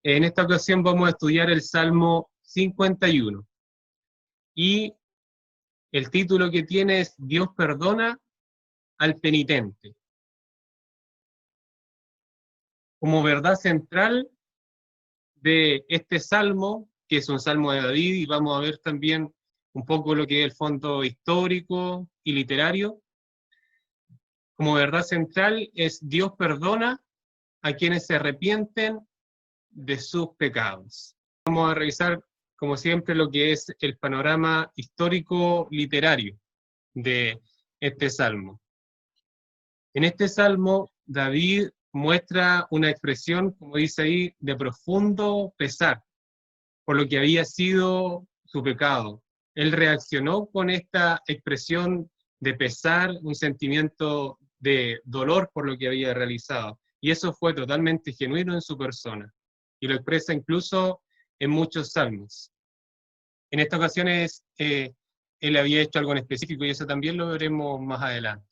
En esta ocasión vamos a estudiar el Salmo 51. Y el título que tiene es Dios perdona al penitente. Como verdad central de este salmo, que es un salmo de David, y vamos a ver también un poco lo que es el fondo histórico y literario. Como verdad central es Dios perdona a quienes se arrepienten de sus pecados. Vamos a revisar, como siempre, lo que es el panorama histórico literario de este salmo. En este salmo, David muestra una expresión, como dice ahí, de profundo pesar por lo que había sido su pecado. Él reaccionó con esta expresión de pesar, un sentimiento de dolor por lo que había realizado. Y eso fue totalmente genuino en su persona. Y lo expresa incluso en muchos salmos. En esta ocasión él había hecho algo en específico y eso también lo veremos más adelante.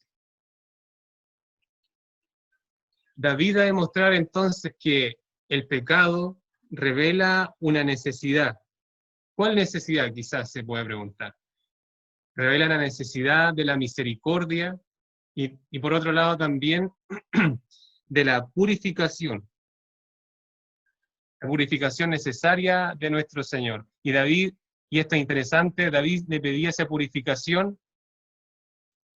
David va a demostrar entonces que el pecado revela una necesidad. ¿Cuál necesidad? Quizás se puede preguntar. Revela la necesidad de la misericordia y por otro lado también de la purificación necesaria de nuestro Señor. Y David, y esto es interesante, David le pedía esa purificación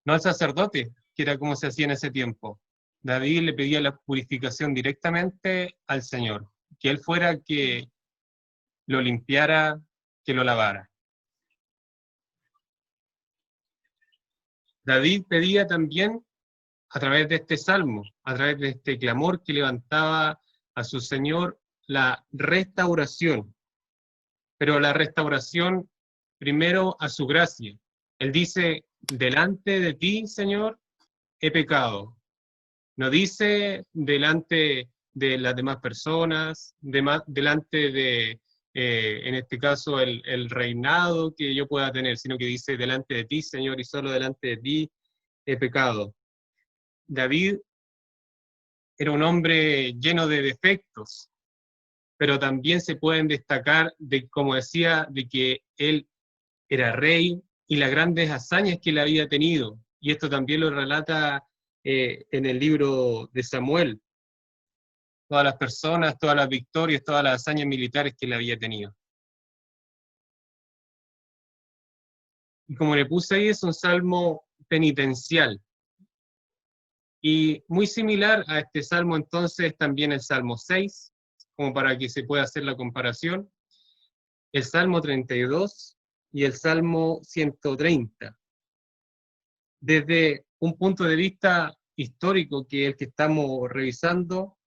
no al sacerdote, que era como se hacía en ese tiempo. David le pedía la purificación directamente al Señor, que Él fuera que lo limpiara, que lo lavara. David pedía también, a través de este salmo, a través de este clamor que levantaba a su Señor, la restauración. Pero la restauración primero a su gracia. Él dice, delante de ti, Señor, he pecado. No dice delante de las demás personas, delante de, en este caso, el reinado que yo pueda tener, sino que dice delante de ti, Señor, y solo delante de ti he pecado. David era un hombre lleno de defectos, pero también se pueden destacar, de, como decía, de que él era rey y las grandes hazañas que él había tenido. Y esto también lo relata en el libro de Samuel. Todas las personas, todas las victorias, todas las hazañas militares que él había tenido. Y como le puse ahí, es un salmo penitencial. Y muy similar a este salmo entonces también el Salmo 6, como para que se pueda hacer la comparación, el Salmo 32 y el Salmo 130. Desde un punto de vista histórico, que es el que estamos revisando,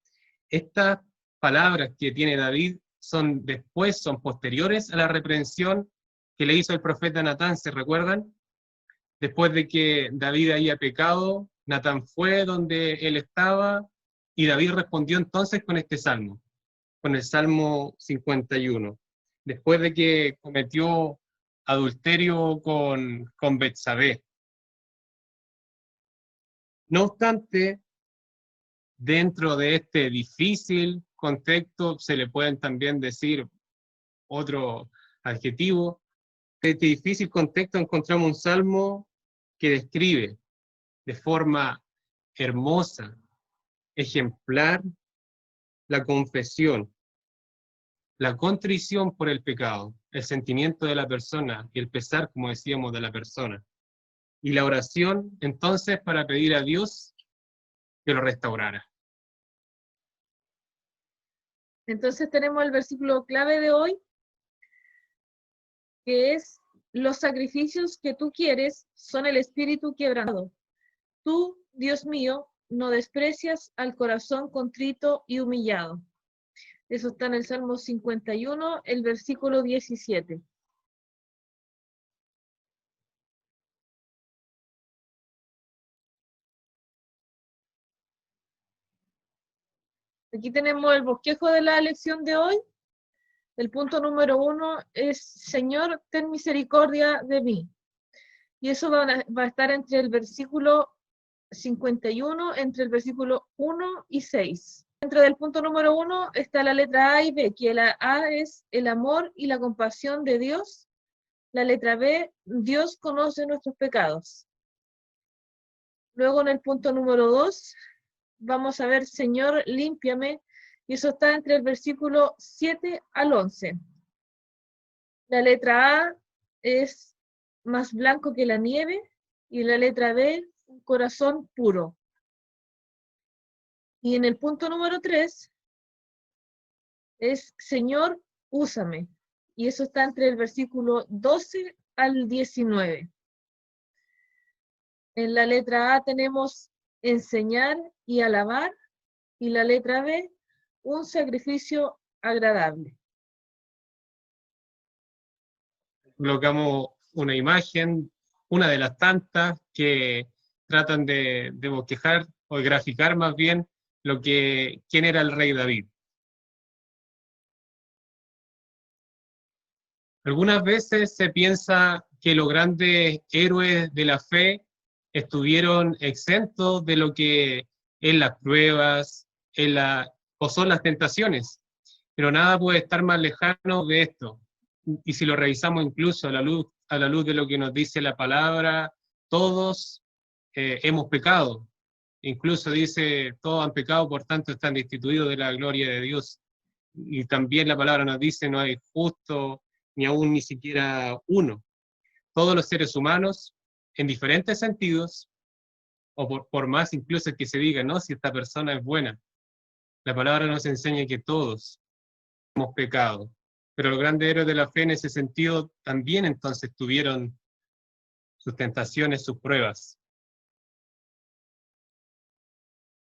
estas palabras que tiene David son posteriores a la reprensión que le hizo el profeta Natán, ¿se recuerdan? Después de que David había pecado, Natán fue donde él estaba y David respondió entonces con este salmo, con el Salmo 51. Después de que cometió adulterio con Betsabé. No obstante, dentro de este difícil contexto se le pueden también decir otro adjetivo. En este difícil contexto encontramos un salmo que describe de forma hermosa, ejemplar, la confesión, la contrición por el pecado, el sentimiento de la persona y el pesar, como decíamos, de la persona. Y la oración, entonces, para pedir a Dios que lo restaurara. Entonces tenemos el versículo clave de hoy, que es: los sacrificios que tú quieres son el espíritu quebrantado. Tú, Dios mío, no desprecias al corazón contrito y humillado. Eso está en el Salmo 51, el versículo 17. Aquí tenemos el bosquejo de la lección de hoy. El punto número 1 es: Señor, ten misericordia de mí. Y eso va a estar entre el versículo 51, entre el versículo 1 y 6. Dentro del punto número 1 está la letra A y B, que la A es el amor y la compasión de Dios. La letra B, Dios conoce nuestros pecados. Luego en el punto número 2, vamos a ver, Señor, límpiame, y eso está entre el versículo 7 al 11. La letra A es más blanco que la nieve, y la letra B, un corazón puro. Y en el punto número 3 es, Señor, úsame. Y eso está entre el versículo 12 al 19. En la letra A tenemos enseñar y alabar, y la letra B, un sacrificio agradable. Colocamos una imagen, una de las tantas que tratan de bosquejar o de graficar más bien quién era el rey David. Algunas veces se piensa que los grandes héroes de la fe estuvieron exentos de lo que es las pruebas o son las tentaciones, pero nada puede estar más lejano de esto. Y si lo revisamos incluso a la luz de lo que nos dice la palabra, todos hemos pecado. Incluso dice, todos han pecado, por tanto están destituidos de la gloria de Dios. Y también la palabra nos dice, no hay justo, ni aún ni siquiera uno. Todos los seres humanos, en diferentes sentidos, o por más incluso que se diga, no, si esta persona es buena, la palabra nos enseña que todos hemos pecado. Pero los grandes héroes de la fe en ese sentido también entonces tuvieron sus tentaciones, sus pruebas.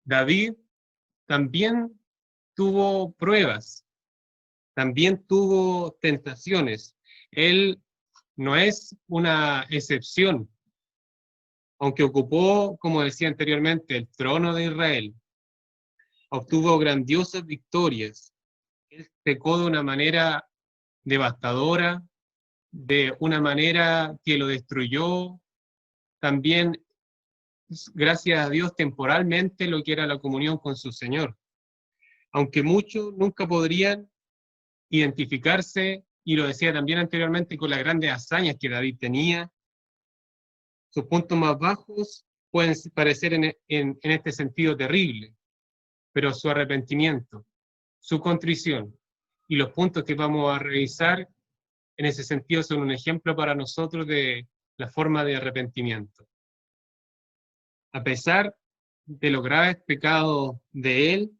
David también tuvo pruebas, también tuvo tentaciones. Él no es una excepción, aunque ocupó, como decía anteriormente, el trono de Israel, obtuvo grandiosas victorias. Él pecó de una manera devastadora, de una manera que lo destruyó, también, gracias a Dios, temporalmente lo que era la comunión con su Señor. Aunque muchos nunca podrían identificarse, y lo decía también anteriormente, con las grandes hazañas que David tenía, sus puntos más bajos pueden parecer en este sentido terrible, pero su arrepentimiento, su contrición y los puntos que vamos a revisar en ese sentido son un ejemplo para nosotros de la forma de arrepentimiento. A pesar de los graves pecados de él,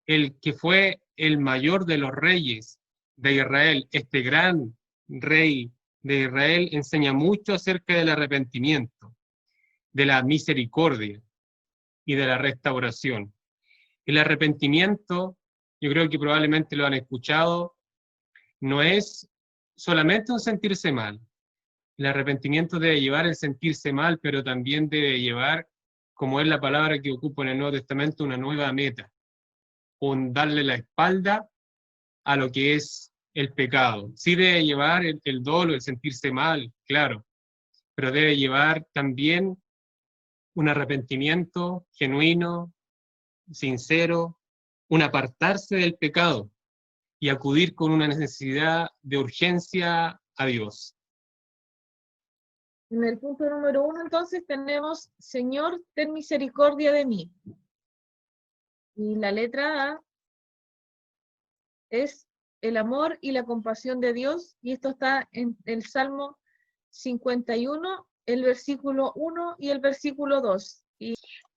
el que fue el mayor de los reyes de Israel, este gran rey de Israel, enseña mucho acerca del arrepentimiento, de la misericordia y de la restauración. El arrepentimiento, yo creo que probablemente lo han escuchado, no es solamente un sentirse mal. El arrepentimiento debe llevar el sentirse mal, pero también debe llevar, como es la palabra que ocupa en el Nuevo Testamento, una nueva meta, un darle la espalda a lo que es el pecado. Sí debe llevar el dolo, el sentirse mal, claro, pero debe llevar también un arrepentimiento genuino, sincero, un apartarse del pecado y acudir con una necesidad de urgencia a Dios. En el punto número 1, entonces, tenemos, Señor, ten misericordia de mí. Y la letra A es el amor y la compasión de Dios, y esto está en el Salmo 51, el versículo 1 y el versículo 2.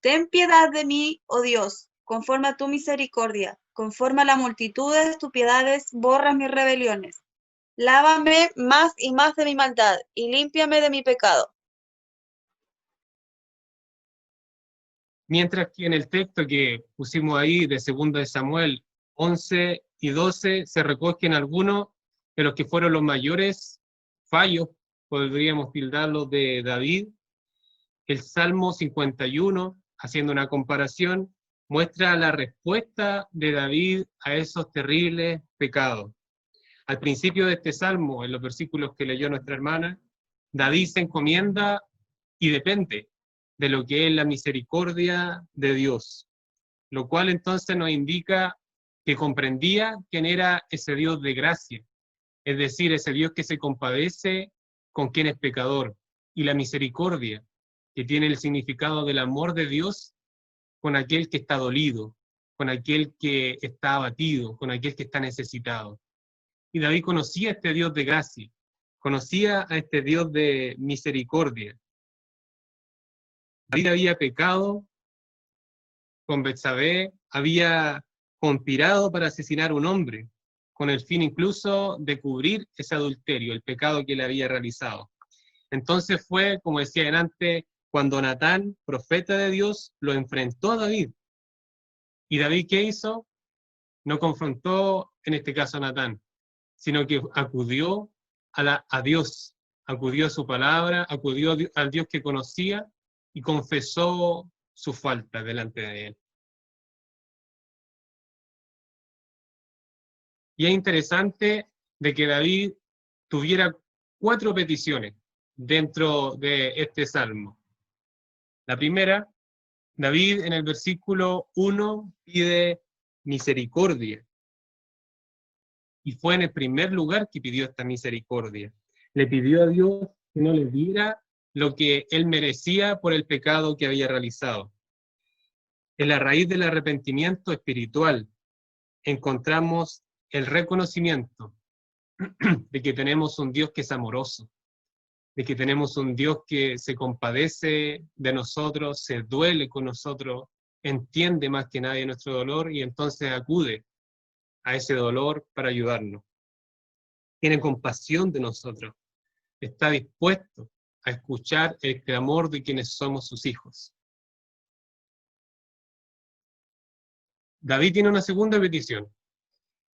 Ten piedad de mí, oh Dios, conforme a tu misericordia, conforme a la multitud de tus piedades, borra mis rebeliones. Lávame más y más de mi maldad, y límpiame de mi pecado. Mientras que en el texto que pusimos ahí de 2 de Samuel 11 y 12 se recogen algunos de los que fueron los mayores fallos, podríamos tildarlos, de David. El Salmo 51, haciendo una comparación, muestra la respuesta de David a esos terribles pecados. Al principio de este Salmo, en los versículos que leyó nuestra hermana, David se encomienda y depende de lo que es la misericordia de Dios. lo cual entonces nos indica que comprendía quién era ese Dios de gracia, es decir, ese Dios que se compadece con quien es pecador, y la misericordia, que tiene el significado del amor de Dios con aquel que está dolido, con aquel que está abatido, con aquel que está necesitado. Y David conocía a este Dios de gracia, conocía a este Dios de misericordia. David había pecado con Betsabé, había conspirado para asesinar a un hombre, con el fin incluso de cubrir ese adulterio, el pecado que él había realizado. Entonces fue, como decía antes, cuando Natán, profeta de Dios, lo enfrentó a David. ¿Y David qué hizo? No confrontó, en este caso, a Natán, sino que acudió a Dios, acudió a su palabra, acudió al Dios que conocía y confesó su falta delante de él. Y es interesante de que David tuviera 4 peticiones dentro de este salmo. La primera, David en el versículo 1 pide misericordia. Y fue en el primer lugar que pidió esta misericordia. Le pidió a Dios que no le diera lo que él merecía por el pecado que había realizado. En la raíz del arrepentimiento espiritual encontramos el reconocimiento de que tenemos un Dios que es amoroso, de que tenemos un Dios que se compadece de nosotros, se duele con nosotros, entiende más que nadie nuestro dolor y entonces acude a ese dolor para ayudarnos. Tiene compasión de nosotros, está dispuesto a escuchar el clamor de quienes somos sus hijos. David tiene una segunda petición,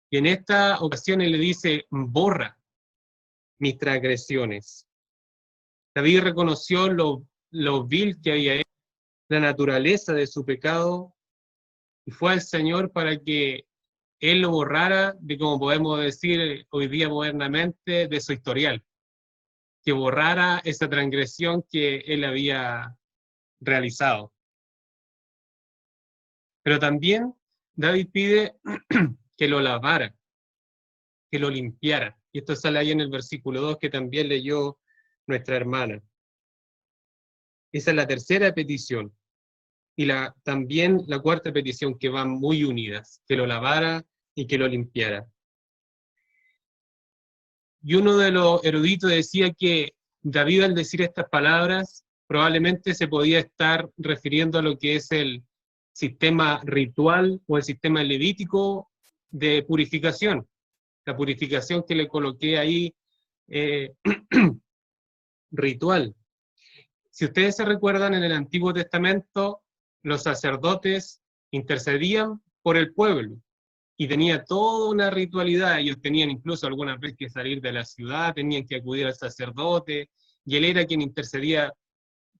y en esta ocasión él le dice, borra mis transgresiones. David reconoció lo vil que había hecho, la naturaleza de su pecado, y fue al Señor para que Él lo borrara de, como podemos decir hoy día modernamente, de su historial, que borrara esa transgresión que Él había realizado. Pero también David pide que lo lavara, que lo limpiara. Y esto sale ahí en el versículo 2 que también leyó nuestra hermana. Esa es la tercera petición. Y también la cuarta petición, que van muy unidas, que lo lavara y que lo limpiara. Y uno de los eruditos decía que David, al decir estas palabras, probablemente se podía estar refiriendo a lo que es el sistema ritual o el sistema levítico de purificación. La purificación que le coloqué ahí, ritual. Si ustedes se recuerdan, en el Antiguo Testamento, los sacerdotes intercedían por el pueblo y tenía toda una ritualidad. Ellos tenían incluso algunas veces que salir de la ciudad, tenían que acudir al sacerdote, y él era quien intercedía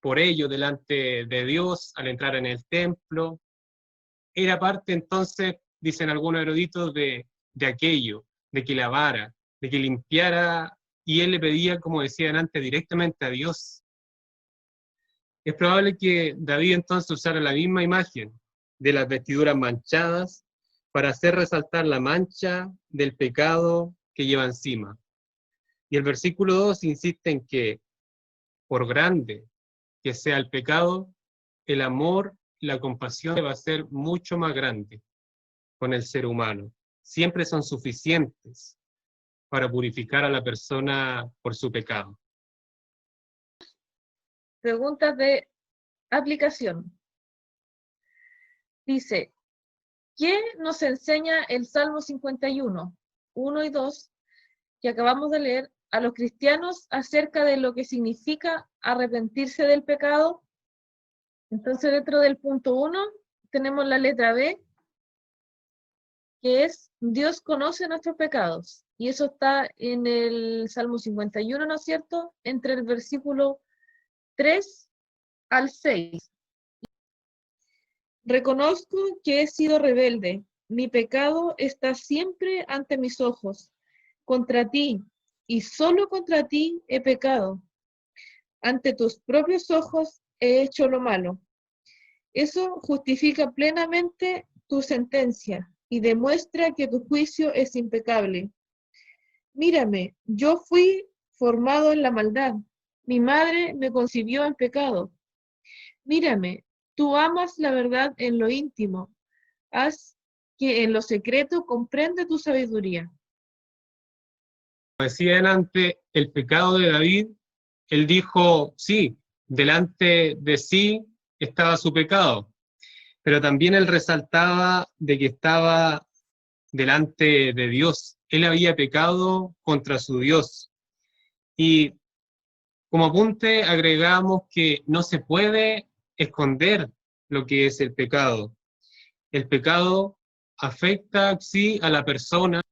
por ellos delante de Dios al entrar en el templo. Era parte entonces, dicen algunos eruditos, de aquello, de que lavara, de que limpiara, y él le pedía, como decían antes, directamente a Dios. Es probable que David entonces usara la misma imagen de las vestiduras manchadas para hacer resaltar la mancha del pecado que lleva encima. Y el versículo 2 insiste en que, por grande que sea el pecado, el amor y la compasión va a ser mucho más grande con el ser humano. Siempre son suficientes para purificar a la persona por su pecado. Preguntas de aplicación. Dice, ¿qué nos enseña el Salmo 51, 1 y 2, que acabamos de leer, a los cristianos acerca de lo que significa arrepentirse del pecado? Entonces, dentro del punto 1, tenemos la letra B, que es, Dios conoce nuestros pecados. Y eso está en el Salmo 51, ¿no es cierto? Entre el versículo 3 al 6. Reconozco que he sido rebelde. Mi pecado está siempre ante mis ojos. Contra ti, y solo contra ti, he pecado. Ante tus propios ojos he hecho lo malo. Eso justifica plenamente tu sentencia y demuestra que tu juicio es impecable. Mírame, yo fui formado en la maldad. Mi madre me concibió en pecado. Mírame, tú amas la verdad en lo íntimo. Haz que en lo secreto comprende tu sabiduría. Como decía delante, el pecado de David, él dijo, sí, delante de sí estaba su pecado, pero también él resaltaba de que estaba delante de Dios. Él había pecado contra su Dios. Y como apunte agregamos que no se puede esconder lo que es el pecado. El pecado afecta, sí, a la persona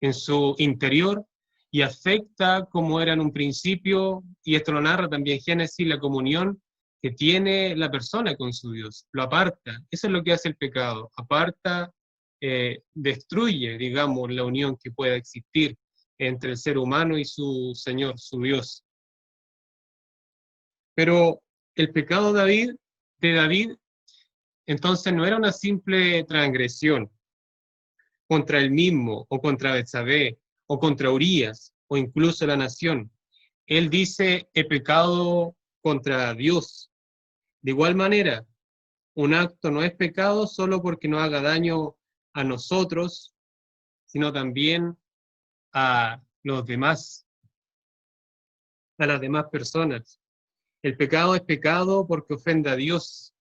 en su interior y afecta como era en un principio, y esto lo narra también Génesis, la comunión que tiene la persona con su Dios. Lo aparta. Eso es lo que hace el pecado. Aparta, destruye, digamos, la unión que pueda existir entre el ser humano y su Señor, su Dios. Pero el pecado de David, entonces no era una simple transgresión contra él mismo, o contra Betsabé, o contra Urías, o incluso la nación. Él dice, he pecado contra Dios. De igual manera, un acto no es pecado solo porque no haga daño a nosotros, sino también a los demás, a las demás personas. El pecado es pecado porque ofende a Dios.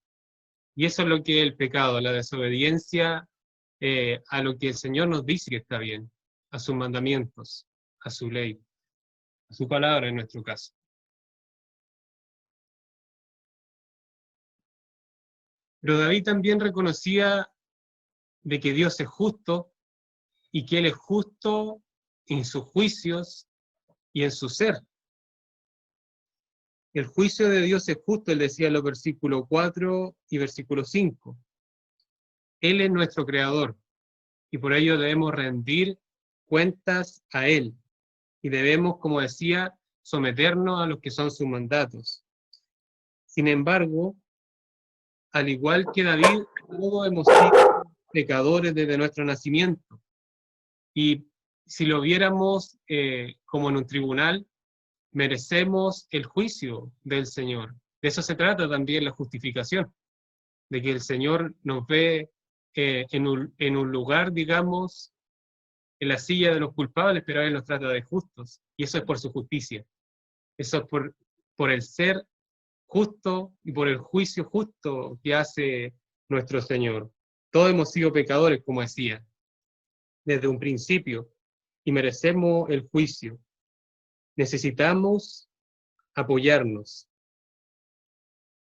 Y eso es lo que es el pecado, la desobediencia a lo que el Señor nos dice que está bien, a sus mandamientos, a su ley, a su palabra en nuestro caso. Pero David también reconocía de que Dios es justo y que Él es justo en sus juicios y en su ser. El juicio de Dios es justo, él decía en los versículos 4 y versículo 5. Él es nuestro creador y por ello debemos rendir cuentas a Él y debemos, como decía, someternos a los que son sus mandatos. Sin embargo, al igual que David, todos hemos sido pecadores desde nuestro nacimiento. Y si lo viéramos como en un tribunal, merecemos el juicio del Señor. De eso se trata también la justificación, de que el Señor nos ve en un lugar, digamos, en la silla de los culpables, pero Él nos trata de justos. Y eso es por su justicia. Eso es por el ser justo y por el juicio justo que hace nuestro Señor. Todos hemos sido pecadores, como decía, desde un principio, y merecemos el juicio. Necesitamos apoyarnos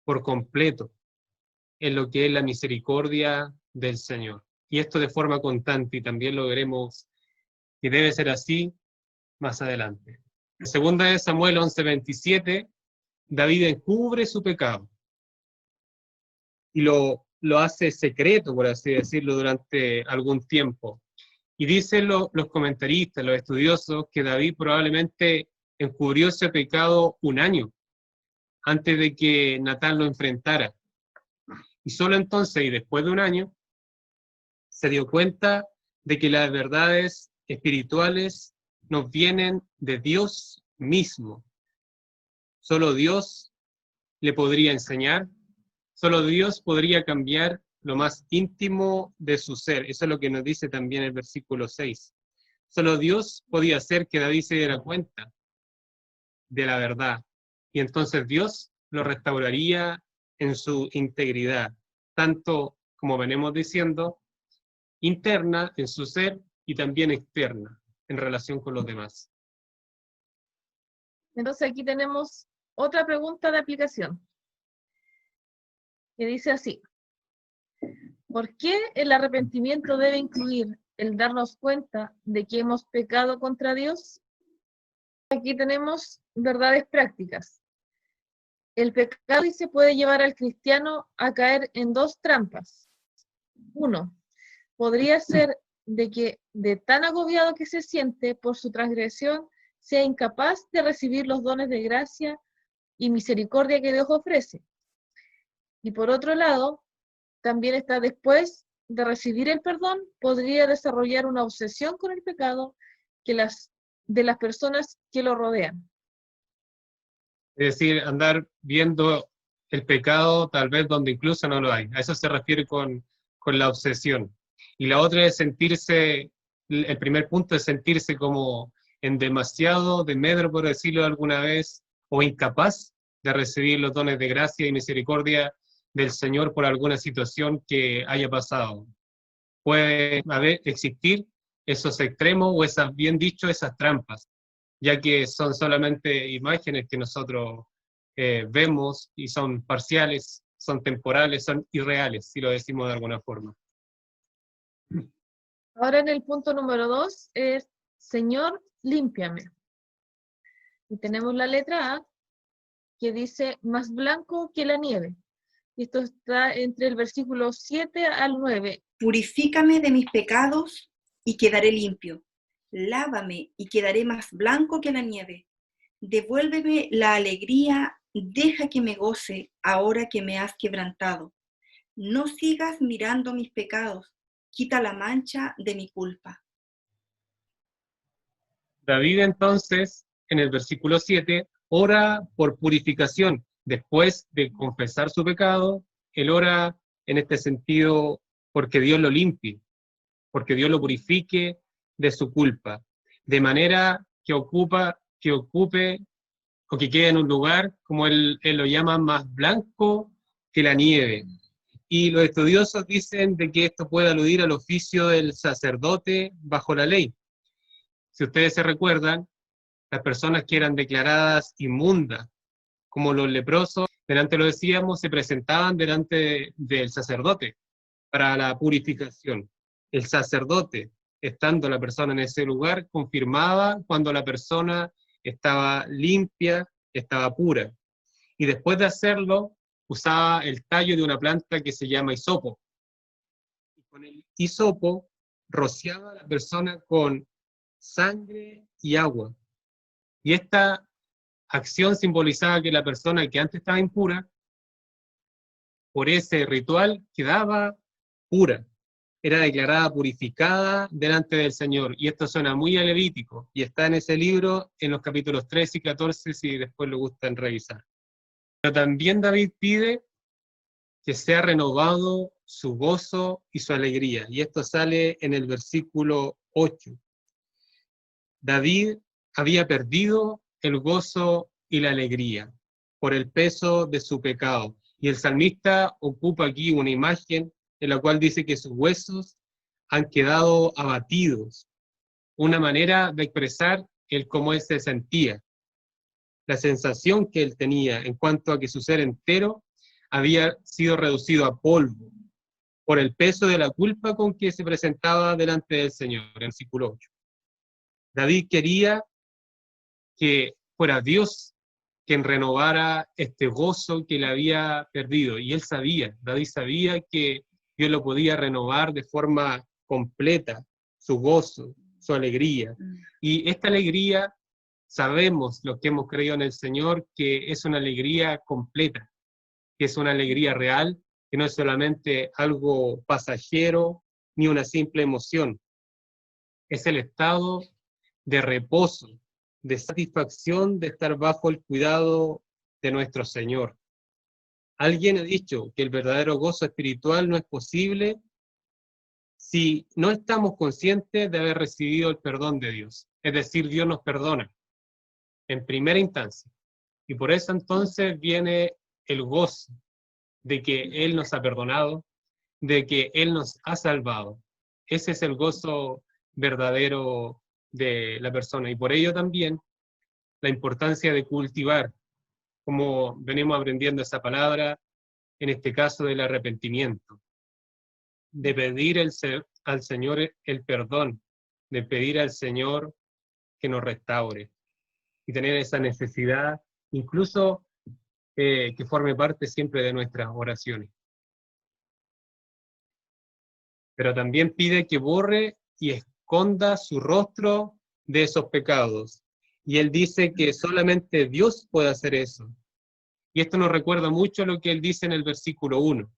por completo en lo que es la misericordia del Señor. Y esto de forma constante, y también lo veremos que debe ser así más adelante. En 2 Samuel 11:27, David encubre su pecado y lo hace secreto, por así decirlo, durante algún tiempo. Y dicen los comentaristas, los estudiosos, que David probablemente encubrió ese pecado un año antes de que Natán lo enfrentara. Y solo entonces, y después de un año, se dio cuenta de que las verdades espirituales nos vienen de Dios mismo. Solo Dios le podría enseñar, solo Dios podría cambiar lo más íntimo de su ser. Eso es lo que nos dice también el versículo 6. Solo Dios podía hacer que David se diera cuenta de la verdad. Y entonces Dios lo restauraría en su integridad, tanto como venimos diciendo, interna en su ser y también externa en relación con los demás. Entonces aquí tenemos otra pregunta de aplicación, que dice así: ¿por qué el arrepentimiento debe incluir el darnos cuenta de que hemos pecado contra Dios? Aquí tenemos verdades prácticas. El pecado se puede llevar al cristiano a caer en dos trampas. Uno, podría ser de que de tan agobiado que se siente por su transgresión, sea incapaz de recibir los dones de gracia y misericordia que Dios ofrece. Y por otro lado, también está después de recibir el perdón, podría desarrollar una obsesión con el pecado de las personas que lo rodean. Es decir, andar viendo el pecado tal vez donde incluso no lo hay. A eso se refiere con la obsesión. Y la otra es sentirse, el primer punto es sentirse como en demasiado de medro, por decirlo alguna vez, o incapaz de recibir los dones de gracia y misericordia del Señor por alguna situación que haya pasado. Puede existir esos extremos o esas, bien dicho, esas trampas, ya que son solamente imágenes que nosotros vemos y son parciales, son temporales, son irreales, si lo decimos de alguna forma. Ahora en el punto número 2 es, Señor, límpiame. Y tenemos la letra A, que dice, más blanco que la nieve. Y esto está entre el versículo 7 al 9. Purifícame de mis pecados y quedaré limpio. Lávame y quedaré más blanco que la nieve. Devuélveme la alegría, deja que me goce ahora que me has quebrantado. No sigas mirando mis pecados, quita la mancha de mi culpa. David entonces, en el versículo 7, ora por purificación. Después de confesar su pecado, él ora en este sentido porque Dios lo limpie, porque Dios lo purifique de su culpa, de manera que ocupe o que quede en un lugar, como él lo llama, más blanco que la nieve. Y los estudiosos dicen de que esto puede aludir al oficio del sacerdote bajo la ley. Si ustedes se recuerdan, las personas que eran declaradas inmundas, como los leprosos, delante lo decíamos, se presentaban delante del sacerdote para la purificación. El sacerdote, estando la persona en ese lugar, confirmaba cuando la persona estaba limpia, estaba pura. Y después de hacerlo, usaba el tallo de una planta que se llama hisopo. Y con el hisopo rociaba a la persona con sangre y agua. Y esta acción simbolizaba que la persona que antes estaba impura, por ese ritual, quedaba pura. Era declarada purificada delante del Señor. Y esto suena muy a Levítico, y está en ese libro, en los capítulos 13 y 14, si después lo gustan revisar. Pero también David pide que sea renovado su gozo y su alegría. Y esto sale en el versículo 8. David había perdido el gozo y la alegría por el peso de su pecado. Y el salmista ocupa aquí una imagen en la cual dice que sus huesos han quedado abatidos. Una manera de expresar el cómo él se sentía. La sensación que él tenía en cuanto a que su ser entero había sido reducido a polvo por el peso de la culpa con que se presentaba delante del Señor, en el versículo 8. David quería que fuera Dios quien renovara este gozo que le había perdido. Y él sabía, David sabía que Dios lo podía renovar de forma completa, su gozo, su alegría. Y esta alegría, sabemos, los que hemos creído en el Señor, que es una alegría completa, que es una alegría real, que no es solamente algo pasajero, ni una simple emoción. Es el estado de reposo, de satisfacción de estar bajo el cuidado de nuestro Señor. Alguien ha dicho que el verdadero gozo espiritual no es posible si no estamos conscientes de haber recibido el perdón de Dios. Es decir, Dios nos perdona en primera instancia. Y por eso entonces viene el gozo de que Él nos ha perdonado, de que Él nos ha salvado. Ese es el gozo verdadero de la persona. Y por ello también la importancia de cultivar, como venimos aprendiendo esa palabra, en este caso del arrepentimiento, de pedir al Señor el perdón, de pedir al Señor que nos restaure y tener esa necesidad, incluso que forme parte siempre de nuestras oraciones. Pero también pide que borre y esconda su rostro de esos pecados. Y él dice que solamente Dios puede hacer eso. Y esto nos recuerda mucho lo que él dice en el versículo 1.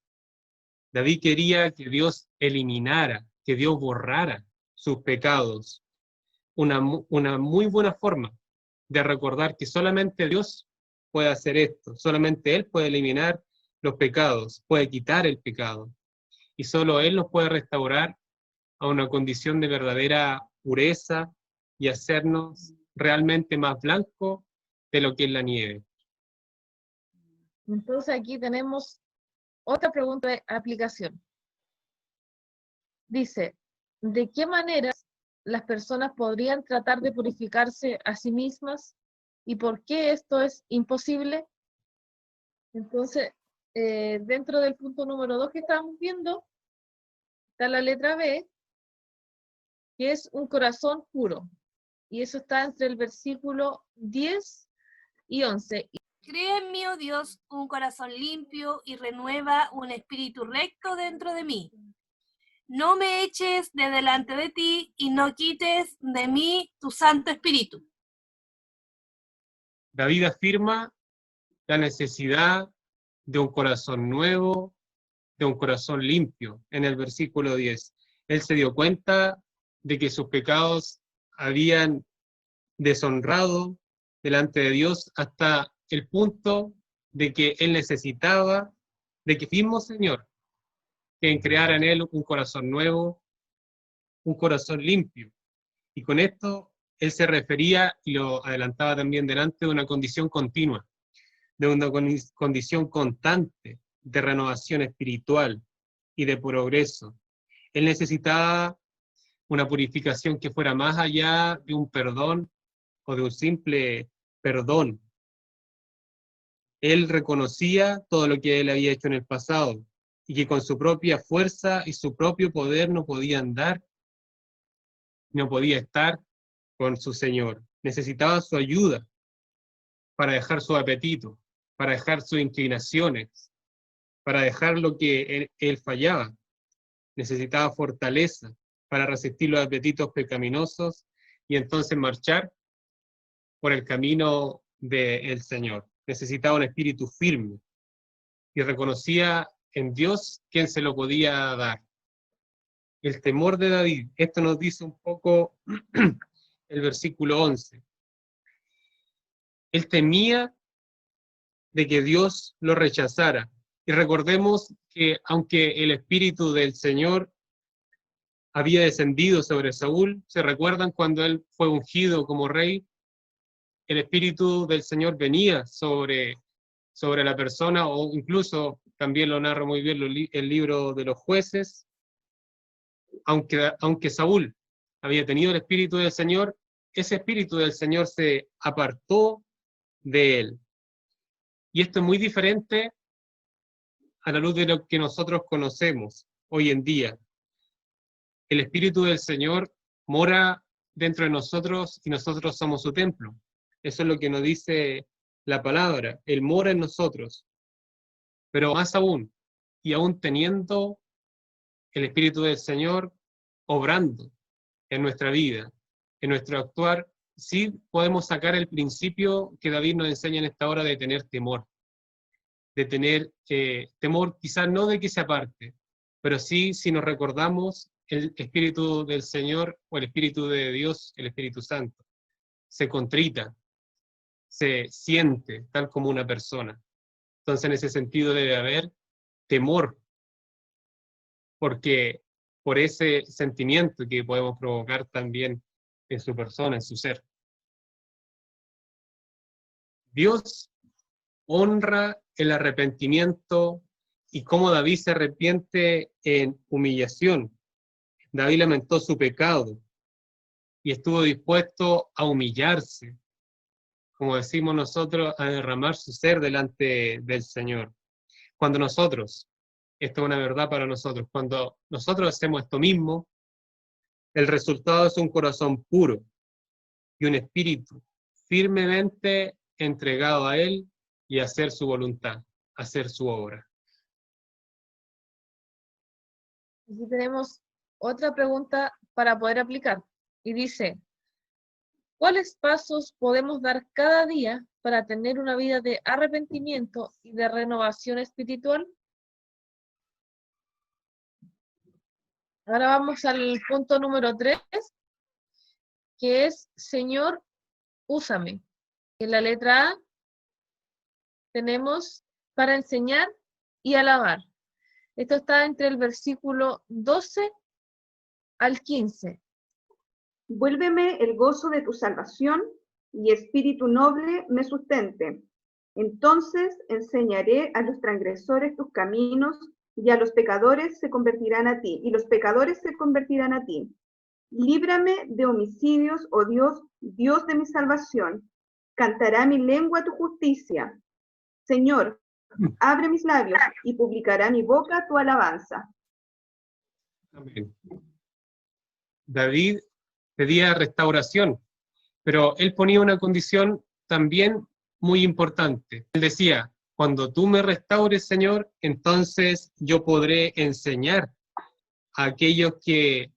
David quería que Dios eliminara, que Dios borrara sus pecados. Una muy buena forma de recordar que solamente Dios puede hacer esto, solamente Él puede eliminar los pecados, puede quitar el pecado, y solo Él nos puede restaurar a una condición de verdadera pureza y hacernos realmente más blancos de lo que es la nieve. Entonces aquí tenemos otra pregunta de aplicación. Dice, ¿de qué manera las personas podrían tratar de purificarse a sí mismas y por qué esto es imposible? Entonces, dentro del punto número 2 que estamos viendo, está la letra B, que es un corazón puro. Y eso está entre el versículo 10 y 11. Crea en mí, oh Dios, un corazón limpio y renueva un espíritu recto dentro de mí. No me eches de delante de ti y no quites de mí tu Santo Espíritu. David afirma la necesidad de un corazón nuevo, de un corazón limpio, en el versículo 10. Él se dio cuenta de que sus pecados habían deshonrado delante de Dios hasta el punto de que él necesitaba de que mismo Señor que creara en él un corazón nuevo, un corazón limpio. Y con esto él se refería, y lo adelantaba también delante, de una condición continua, de una condición constante de renovación espiritual y de progreso. Él necesitaba una purificación que fuera más allá de un perdón o de un simple perdón. Él reconocía todo lo que él había hecho en el pasado y que con su propia fuerza y su propio poder no podía andar, no podía estar con su Señor. Necesitaba su ayuda para dejar su apetito, para dejar sus inclinaciones, para dejar lo que él fallaba. Necesitaba fortaleza para resistir los apetitos pecaminosos y entonces marchar por el camino del Señor. Necesitaba un espíritu firme y reconocía en Dios quién se lo podía dar. El temor de David, esto nos dice un poco el versículo 11. Él temía de que Dios lo rechazara. Y recordemos que aunque el espíritu del Señor había descendido sobre Saúl, ¿se recuerdan cuando él fue ungido como rey? El espíritu del Señor venía sobre la persona, o incluso también lo narra muy bien el libro de los jueces. Aunque Saúl había tenido el espíritu del Señor, ese espíritu del Señor se apartó de él. Y esto es muy diferente a la luz de lo que nosotros conocemos hoy en día. El espíritu del Señor mora dentro de nosotros y nosotros somos su templo. Eso es lo que nos dice la palabra. Él mora en nosotros. Pero más aún, y aún teniendo el espíritu del Señor obrando en nuestra vida, en nuestro actuar, sí podemos sacar el principio que David nos enseña en esta hora de tener temor. De tener temor quizás no de que se aparte, pero sí si nos recordamos el Espíritu del Señor o el Espíritu de Dios, el Espíritu Santo, se contrita, se siente tal como una persona. Entonces en ese sentido debe haber temor, porque por ese sentimiento que podemos provocar también en su persona, en su ser. Dios honra el arrepentimiento y cómo David se arrepiente en humillación. David lamentó su pecado y estuvo dispuesto a humillarse, como decimos nosotros, a derramar su ser delante del Señor. Cuando nosotros, esto es una verdad para nosotros, cuando nosotros hacemos esto mismo, el resultado es un corazón puro y un espíritu firmemente entregado a Él y a hacer su voluntad, a hacer su obra. Aquí tenemos otra pregunta para poder aplicar. Y dice, ¿Cuáles pasos podemos dar cada día para tener una vida de arrepentimiento y de renovación espiritual? Ahora vamos al punto número 3, que es, Señor, úsame. En la letra A tenemos para enseñar y alabar. Esto está entre el versículo 12 al 15. Vuélveme el gozo de tu salvación, y espíritu noble me sustente. Entonces enseñaré a los transgresores tus caminos, y a los pecadores se convertirán a ti, y los pecadores se convertirán a ti. Líbrame de homicidios, oh Dios, Dios de mi salvación. Cantará mi lengua tu justicia. Señor, abre mis labios, y publicará mi boca tu alabanza. Amén. David pedía restauración, pero él ponía una condición también muy importante. Él decía, cuando tú me restaures, Señor, entonces yo podré enseñar a aquellos que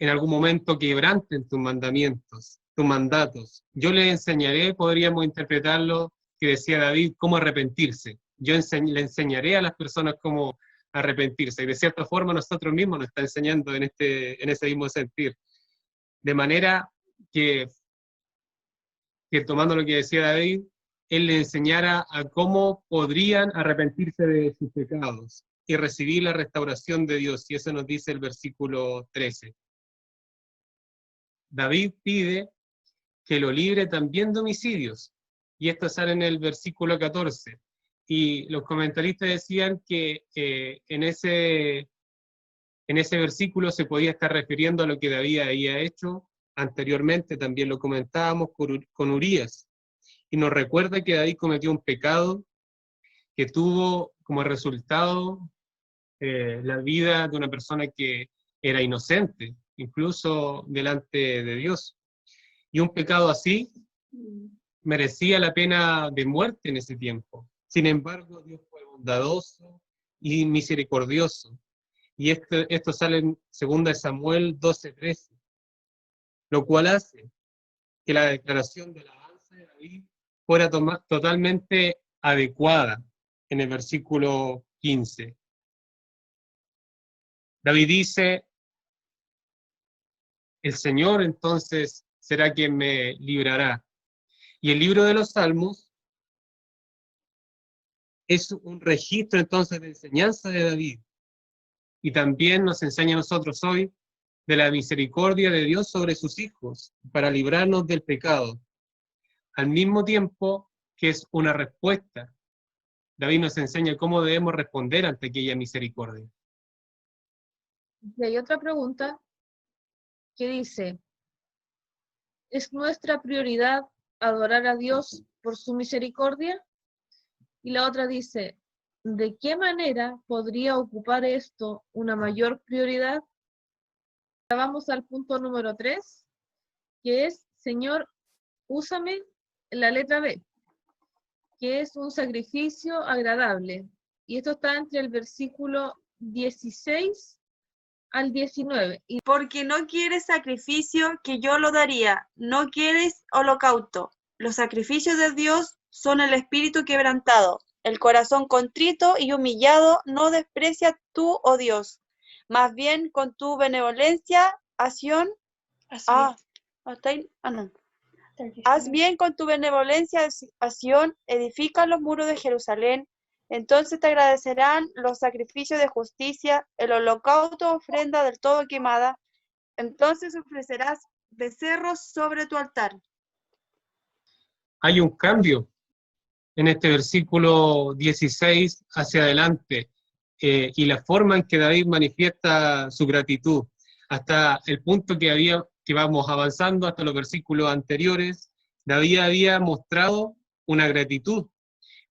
en algún momento quebranten tus mandamientos, tus mandatos. Yo les enseñaré, podríamos interpretarlo, que decía David, cómo arrepentirse. Yo le enseñaré a las personas cómo arrepentirse. Y de cierta forma nosotros mismos nos está enseñando en ese mismo sentir. De manera que tomando lo que decía David, él le enseñara a cómo podrían arrepentirse de sus pecados y recibir la restauración de Dios. Y eso nos dice el versículo 13. David pide que lo libre también de homicidios. Y esto sale en el versículo 14. Y los comentaristas decían que en ese versículo se podía estar refiriendo a lo que David había hecho anteriormente, también lo comentábamos con Urías. Y nos recuerda que David cometió un pecado que tuvo como resultado la vida de una persona que era inocente, incluso delante de Dios. Y un pecado así merecía la pena de muerte en ese tiempo. Sin embargo, Dios fue bondadoso y misericordioso. Y esto sale en 2 Samuel 12:13, lo cual hace que la declaración de alabanza de David fuera totalmente adecuada en el versículo 15. David dice, el Señor entonces será quien me librará. Y el libro de los Salmos es un registro entonces de enseñanza de David. Y también nos enseña a nosotros hoy de la misericordia de Dios sobre sus hijos para librarnos del pecado. Al mismo tiempo que es una respuesta. David nos enseña cómo debemos responder ante aquella misericordia. Y hay otra pregunta que dice, ¿es nuestra prioridad adorar a Dios por su misericordia? Y la otra dice, ¿de qué manera podría ocupar esto una mayor prioridad? Vamos al punto número 3, que es, Señor, úsame, la letra B, que es un sacrificio agradable. Y esto está entre el versículo 16 al 19. Y Porque no quieres sacrificio, que yo lo daría, no quieres holocausto. Los sacrificios de Dios son el espíritu quebrantado, el corazón contrito y humillado no desprecia tú, oh Dios. Más bien con tu benevolencia, haz bien con tu benevolencia, acción, edifica los muros de Jerusalén. Entonces te agradecerán los sacrificios de justicia, el holocausto, ofrenda del todo quemada. Entonces ofrecerás becerros sobre tu altar. Hay un cambio en este versículo 16 hacia adelante y la forma en que David manifiesta su gratitud. Hasta el punto que vamos avanzando hasta los versículos anteriores, David había mostrado una gratitud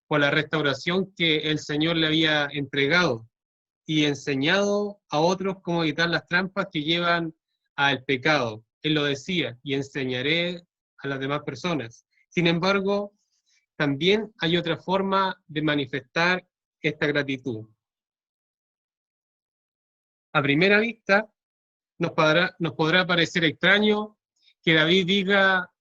por la restauración que el Señor le había entregado y enseñado a otros cómo evitar las trampas que llevan al pecado. Él lo decía, y enseñaré a las demás personas. Sin embargo, también hay otra forma de manifestar esta gratitud. A primera vista, nos podrá parecer extraño que David diga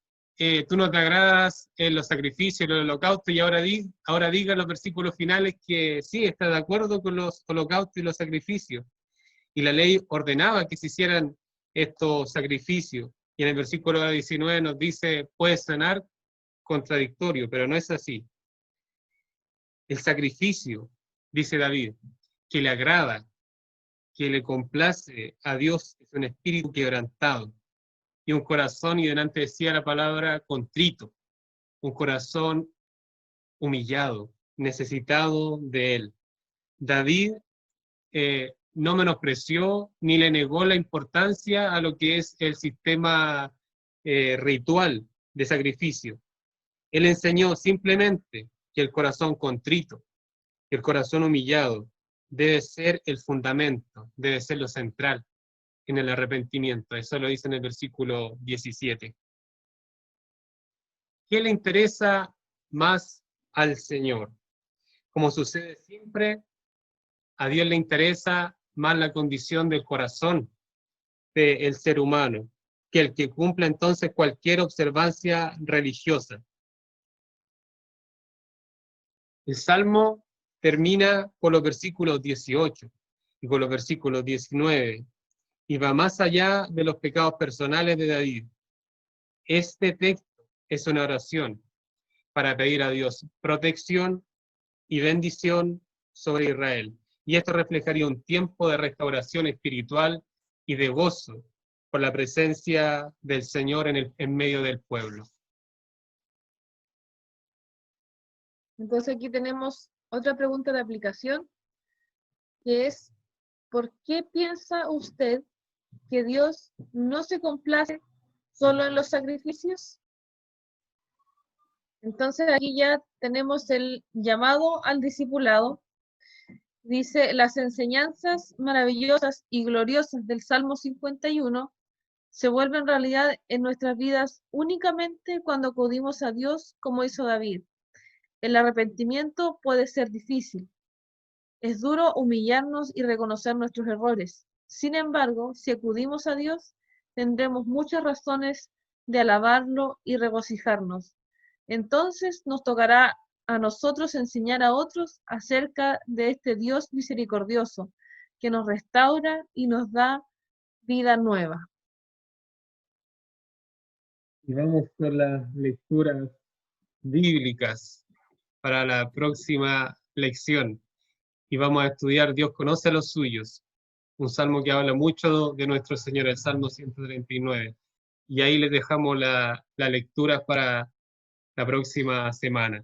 tú no te agradas en los sacrificios, los holocaustos, y ahora diga en los versículos finales que sí, está de acuerdo con los holocaustos y los sacrificios. Y la ley ordenaba que se hicieran estos sacrificios. Y en el versículo 19 nos dice, puede sonar contradictorio, pero no es así. El sacrificio, dice David, que le agrada, que le complace a Dios, es un espíritu quebrantado y un corazón, y delante decía la palabra, contrito, un corazón humillado, necesitado de Él. David no menospreció ni le negó la importancia a lo que es el sistema ritual de sacrificio. Él enseñó simplemente que el corazón contrito, que el corazón humillado debe ser el fundamento, debe ser lo central en el arrepentimiento. Eso lo dice en el versículo 17. ¿Qué le interesa más al Señor? Como sucede siempre, a Dios le interesa más la condición del corazón del ser humano que el que cumpla entonces cualquier observancia religiosa. El Salmo termina con los versículos 18 y con los versículos 19 y va más allá de los pecados personales de David. Este texto es una oración para pedir a Dios protección y bendición sobre Israel. Y esto reflejaría un tiempo de restauración espiritual y de gozo por la presencia del Señor en medio del pueblo. Entonces aquí tenemos otra pregunta de aplicación, que es, ¿por qué piensa usted que Dios no se complace solo en los sacrificios? Entonces aquí ya tenemos el llamado al discipulado. Dice, las enseñanzas maravillosas y gloriosas del Salmo 51 se vuelven realidad en nuestras vidas únicamente cuando acudimos a Dios como hizo David. El arrepentimiento puede ser difícil. Es duro humillarnos y reconocer nuestros errores. Sin embargo, si acudimos a Dios, tendremos muchas razones de alabarlo y regocijarnos. Entonces nos tocará a nosotros enseñar a otros acerca de este Dios misericordioso, que nos restaura y nos da vida nueva. Y vamos con las lecturas bíblicas para la próxima lección. Y vamos a estudiar Dios conoce a los suyos, un salmo que habla mucho de nuestro Señor, el Salmo 139. Y ahí les dejamos la lectura para la próxima semana.